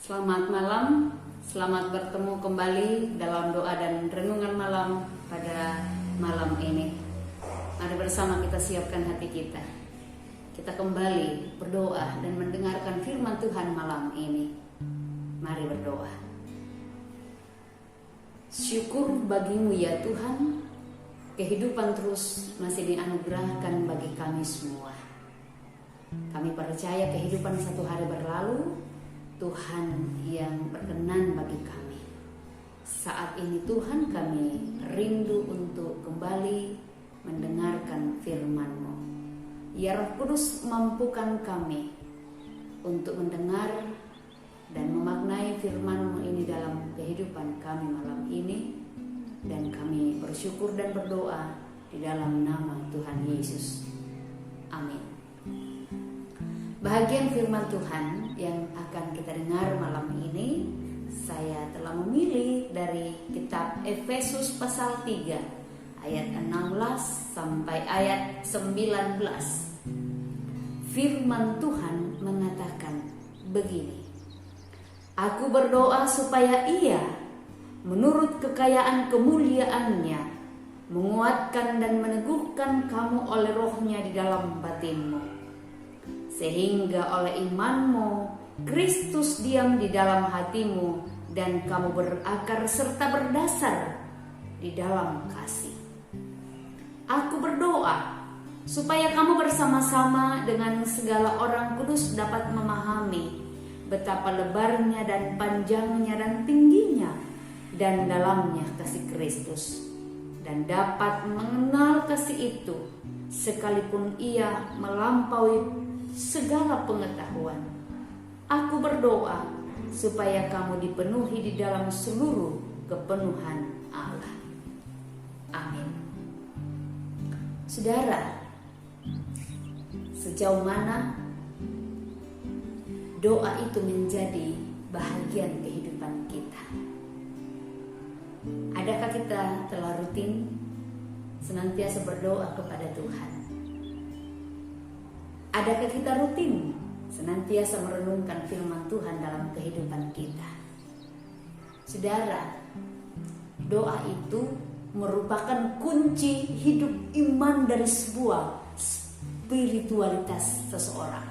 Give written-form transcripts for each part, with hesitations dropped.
Selamat malam, selamat bertemu kembali dalam doa dan renungan malam pada malam ini. Mari bersama kita siapkan hati kita. Kita kembali berdoa dan mendengarkan firman Tuhan malam ini. Mari berdoa. Syukur bagimu ya Tuhan, kehidupan terus masih dianugerahkan bagi kami semua. Kami percaya kehidupan satu hari berlalu, Tuhan yang berkenan bagi kami. Saat ini Tuhan, kami rindu untuk kembali mendengarkan firman-Mu. Ya Roh Kudus, mampukan kami untuk mendengar dan memaknai firman-Mu ini dalam kehidupan kami malam ini. Dan kami bersyukur dan berdoa di dalam nama Tuhan Yesus. Amin. Bahagian firman Tuhan yang akan kita dengar malam ini, saya telah memilih dari kitab Efesus pasal 3 ayat 16 sampai ayat 19. Firman Tuhan mengatakan begini: Aku berdoa supaya Ia menurut kekayaan kemuliaannya menguatkan dan meneguhkan kamu oleh Roh-Nya di dalam batinmu, sehingga oleh imanmu Kristus diam di dalam hatimu dan kamu berakar serta berdasar di dalam kasih. Aku berdoa supaya kamu bersama-sama dengan segala orang kudus dapat memahami betapa lebarnya dan panjangnya dan tingginya dan dalamnya kasih Kristus, dan dapat mengenal kasih itu sekalipun ia melampaui segala pengetahuan. Aku berdoa supaya kamu dipenuhi di dalam seluruh kepenuhan Allah. Amin. Saudara, sejauh mana doa itu menjadi bahagian kehidupan kita? Adakah kita telah rutin senantiasa berdoa kepada Tuhan? Adakah kita rutin senantiasa merenungkan firman Tuhan dalam kehidupan kita? Saudara, doa itu merupakan kunci hidup iman dari sebuah spiritualitas seseorang.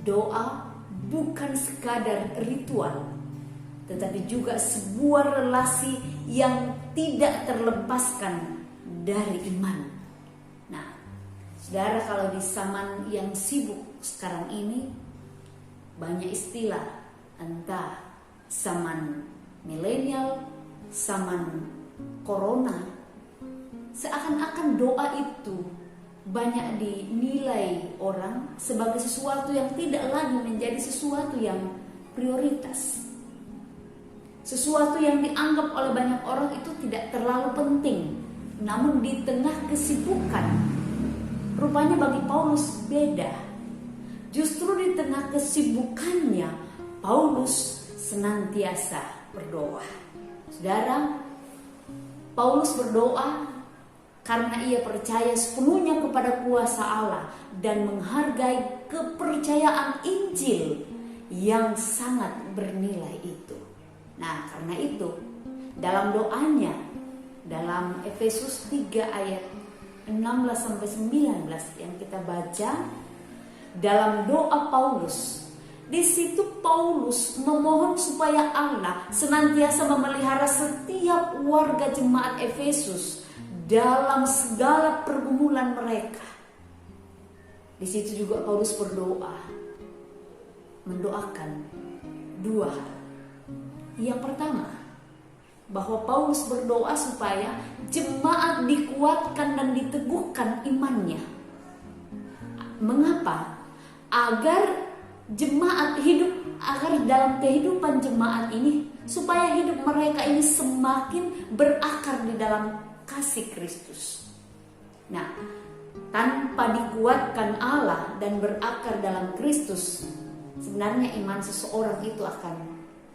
Doa bukan sekadar ritual, tetapi juga sebuah relasi yang tidak terlepaskan dari iman. Nah, saudara, kalau di zaman yang sibuk sekarang ini, banyak istilah, entah zaman milenial, zaman corona, seakan-akan doa itu banyak dinilai orang sebagai sesuatu yang tidak lagi menjadi sesuatu yang prioritas. Sesuatu yang dianggap oleh banyak orang itu tidak terlalu penting. Namun di tengah kesibukan, rupanya bagi Paulus beda. Justru di tengah kesibukannya, Paulus senantiasa berdoa. Saudara, Paulus berdoa karena ia percaya sepenuhnya kepada kuasa Allah dan menghargai kepercayaan Injil yang sangat bernilai itu. Nah, karena itu dalam doanya dalam Efesus 3 ayat 16 sampai 19 yang kita baca dalam doa Paulus, di situ Paulus memohon supaya Allah senantiasa memelihara setiap warga jemaat Efesus dalam segala pergumulan mereka. Di situ juga Paulus berdoa, mendoakan dua hal. Yang pertama, bahwa Paulus berdoa supaya jemaat dikuatkan dan diteguhkan imannya. Mengapa? Agar jemaat hidup, agar dalam kehidupan jemaat ini, supaya hidup mereka ini semakin berakar di dalam kasih Kristus. Nah, tanpa dikuatkan Allah dan berakar dalam Kristus, sebenarnya iman seseorang itu akan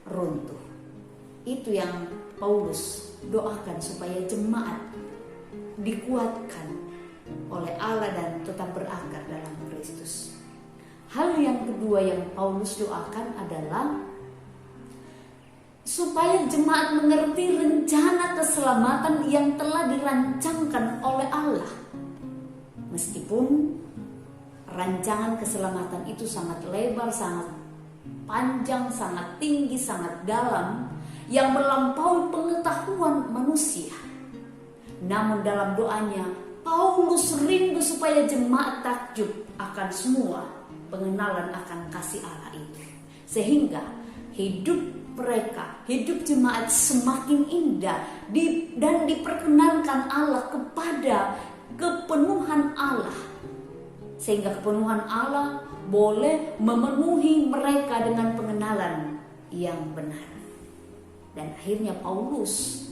runtuh. Itu yang Paulus doakan, supaya jemaat dikuatkan oleh Allah dan tetap berakar dalam Kristus. Hal yang kedua yang Paulus doakan adalah supaya jemaat mengerti rencana keselamatan yang telah dirancangkan oleh Allah. Meskipun rancangan keselamatan itu sangat lebar, sangat panjang, sangat tinggi, sangat dalam, yang melampaui pengetahuan manusia. Namun dalam doanya, Paulus rindu supaya jemaat takjub akan semua pengenalan akan kasih Allah itu. Sehingga hidup mereka, hidup jemaat semakin indah dan diperkenankan Allah kepada kepenuhan Allah. Sehingga kepenuhan Allah boleh memenuhi mereka dengan pengenalan yang benar. Dan akhirnya Paulus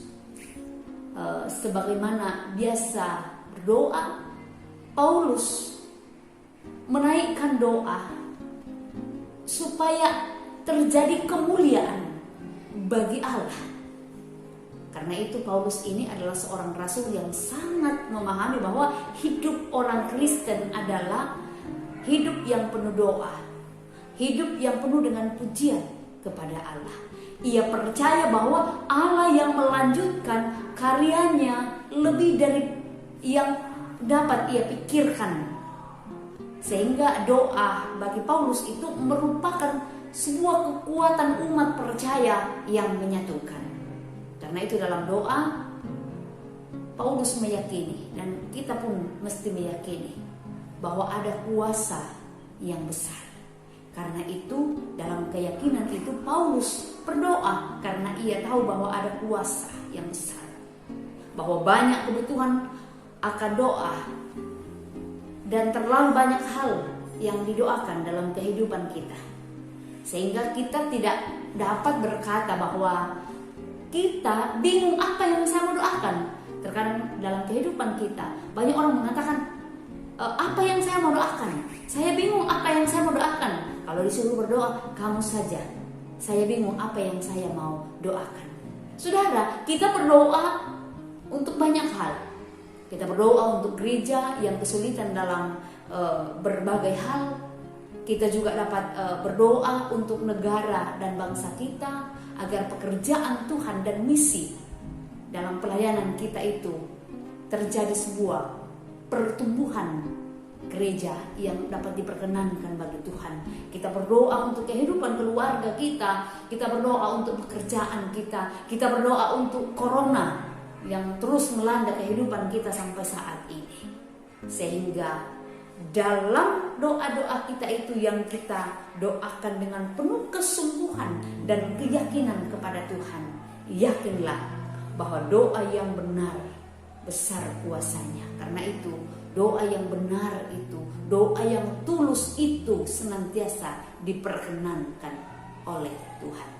sebagaimana biasa berdoa, Paulus menaikkan doa supaya terjadi kemuliaan bagi Allah. Karena itu Paulus ini adalah seorang rasul yang sangat memahami bahwa hidup orang Kristen adalah hidup yang penuh doa, hidup yang penuh dengan pujian kepada Allah. Ia percaya bahwa Allah yang melanjutkan karyanya lebih dari yang dapat ia pikirkan. Sehingga doa bagi Paulus itu merupakan sebuah kekuatan umat percaya yang menyatukan. Karena itu dalam doa Paulus meyakini, dan kita pun mesti meyakini bahwa ada kuasa yang besar. Karena itu dalam keyakinan itu Paulus berdoa karena ia tahu bahwa ada kuasa yang besar. Bahwa banyak kebutuhan akan doa dan terlalu banyak hal yang didoakan dalam kehidupan kita. Sehingga kita tidak dapat berkata bahwa kita bingung apa yang saya mau doakan. Terkadang dalam kehidupan kita banyak orang mengatakan, apa yang saya mau doakan? Saya bingung apa yang saya mau doakan. Kalau disuruh berdoa, kamu saja. Saya bingung apa yang saya mau doakan. Saudara, kita berdoa untuk banyak hal. Kita berdoa untuk gereja yang kesulitan dalam berbagai hal. Kita juga dapat berdoa untuk negara dan bangsa kita, agar pekerjaan Tuhan dan misi dalam pelayanan kita itu terjadi sebuah pertumbuhan gereja yang dapat diperkenankan bagi Tuhan. Kita berdoa untuk kehidupan keluarga kita berdoa untuk pekerjaan kita berdoa untuk corona yang terus melanda kehidupan kita sampai saat ini. Sehingga dalam doa-doa kita itu yang kita doakan dengan penuh kesungguhan dan keyakinan kepada Tuhan, yakinlah bahwa doa yang benar besar kuasanya. Karena itu doa yang benar itu, doa yang tulus itu senantiasa diperkenankan oleh Tuhan.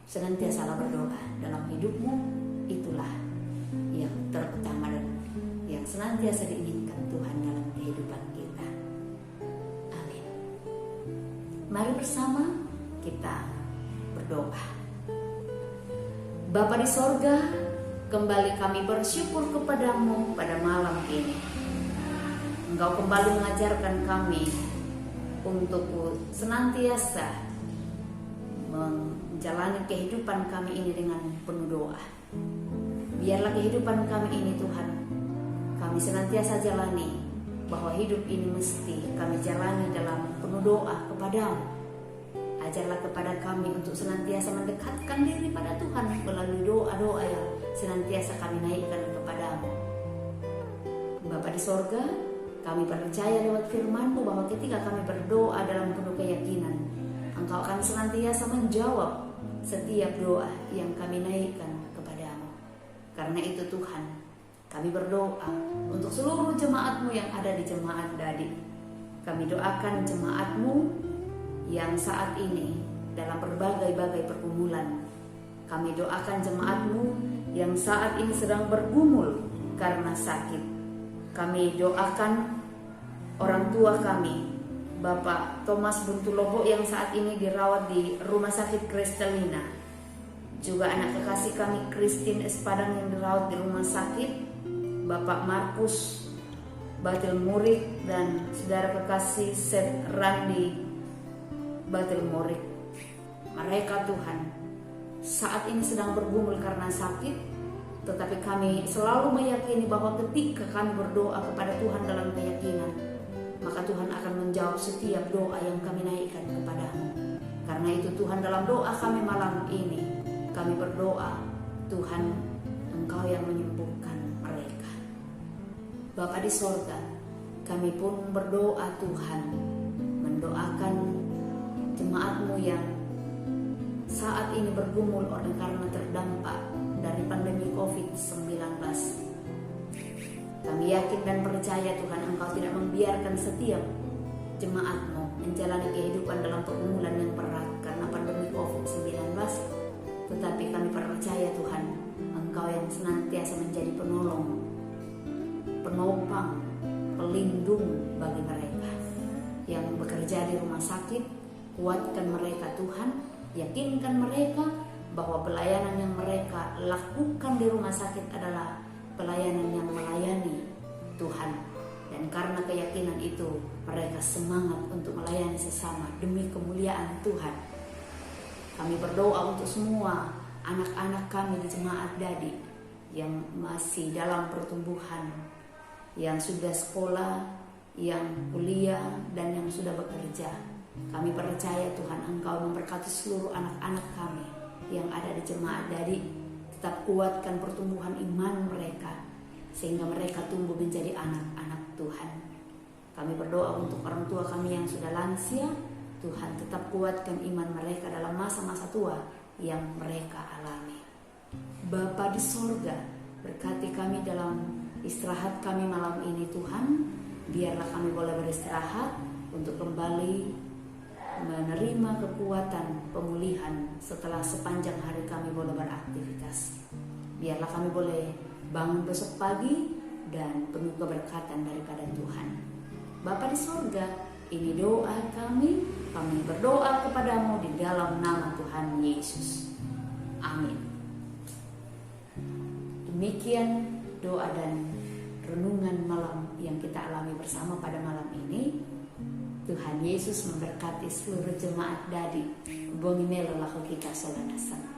Senantiasa berdoa dalam hidupmu, itulah yang terutama dan yang senantiasa diinginkan Tuhan dalam kehidupan kita. Amin. Mari bersama kita berdoa. Bapa di sorga, kembali kami bersyukur kepadamu pada malam ini. Engkau kembali mengajarkan kami untuk senantiasa menjalani kehidupan kami ini dengan penuh doa. Biarlah kehidupan kami ini Tuhan, kami senantiasa jalani, bahwa hidup ini mesti kami jalani dalam penuh doa kepadamu. Ajarlah kepada kami untuk senantiasa mendekatkan diri pada Tuhan melalui doa-doa yang senantiasa kami naikkan kepadamu. Bapa di sorga, kami percaya lewat firman-Mu bahwa ketika kami berdoa dalam penuh keyakinan, Engkau akan senantiasa menjawab setiap doa yang kami naikkan kepadamu. Karena itu Tuhan, kami berdoa untuk seluruh jemaat-Mu yang ada di jemaat Dadi. Kami doakan jemaat-Mu yang saat ini dalam berbagai-bagai pergumulan. Kami doakan jemaat-Mu yang saat ini sedang bergumul karena sakit. Kami doakan orang tua kami, Bapak Thomas Buntulobo yang saat ini dirawat di Rumah Sakit Kristalina. Juga anak kekasih kami Christine Espadang yang dirawat di rumah sakit, Bapak Markus, Batil Murid dan saudara kekasih Seth Randi Batil Murid. Mereka Tuhan saat ini sedang bergumul karena sakit, tetapi kami selalu meyakini bahwa ketika kami berdoa kepada Tuhan dalam keyakinan, maka Tuhan akan menjawab setiap doa yang kami naikkan kepadamu. Karena itu Tuhan, dalam doa kami malam ini, kami berdoa, Tuhan, Engkau yang menyembuhkan mereka. Bapa di sorga, kami pun berdoa Tuhan, mendoakan jemaat-Mu yang saat ini bergumul oleh karena terdampak dari pandemi COVID-19. Kami yakin dan percaya Tuhan, Engkau tidak membiarkan setiap jemaat-Mu menjalani kehidupan dalam pergumulan yang berat karena pandemi COVID-19. Tetapi kami percaya Tuhan, Engkau yang senantiasa menjadi penolong, penopang, pelindung bagi mereka yang bekerja di rumah sakit. Kuatkan mereka Tuhan, yakinkan mereka bahwa pelayanan yang mereka lakukan di rumah sakit adalah pelayanan yang melayani Tuhan. Dan karena keyakinan itu, mereka semangat untuk melayani sesama demi kemuliaan Tuhan. Kami berdoa untuk semua anak-anak kami di jemaat Dadi yang masih dalam pertumbuhan, yang sudah sekolah, yang kuliah, dan yang sudah bekerja. Kami percaya Tuhan, Engkau memberkati seluruh anak-anak kami yang ada di jemaat Dadi. Tetap kuatkan pertumbuhan iman mereka sehingga mereka tumbuh menjadi anak-anak Tuhan. Kami berdoa untuk orang tua kami yang sudah lansia. Tuhan, tetap kuatkan iman mereka dalam masa-masa tua yang mereka alami. Bapa di sorga, berkati kami dalam istirahat kami malam ini Tuhan. Biarlah kami boleh beristirahat untuk kembali menerima kekuatan pemulihan setelah sepanjang hari kami boleh beraktivitas. Biarlah kami boleh bangun besok pagi dan penuh keberkatan daripada Tuhan. Bapa di sorga, ini doa kami berdoa kepadamu di dalam nama Tuhan Yesus. Amin. Demikian doa dan renungan malam yang kita alami bersama pada malam ini. Tuhan Yesus memberkati seluruh jemaat Dadi. Bongi melo lako kita solanasan.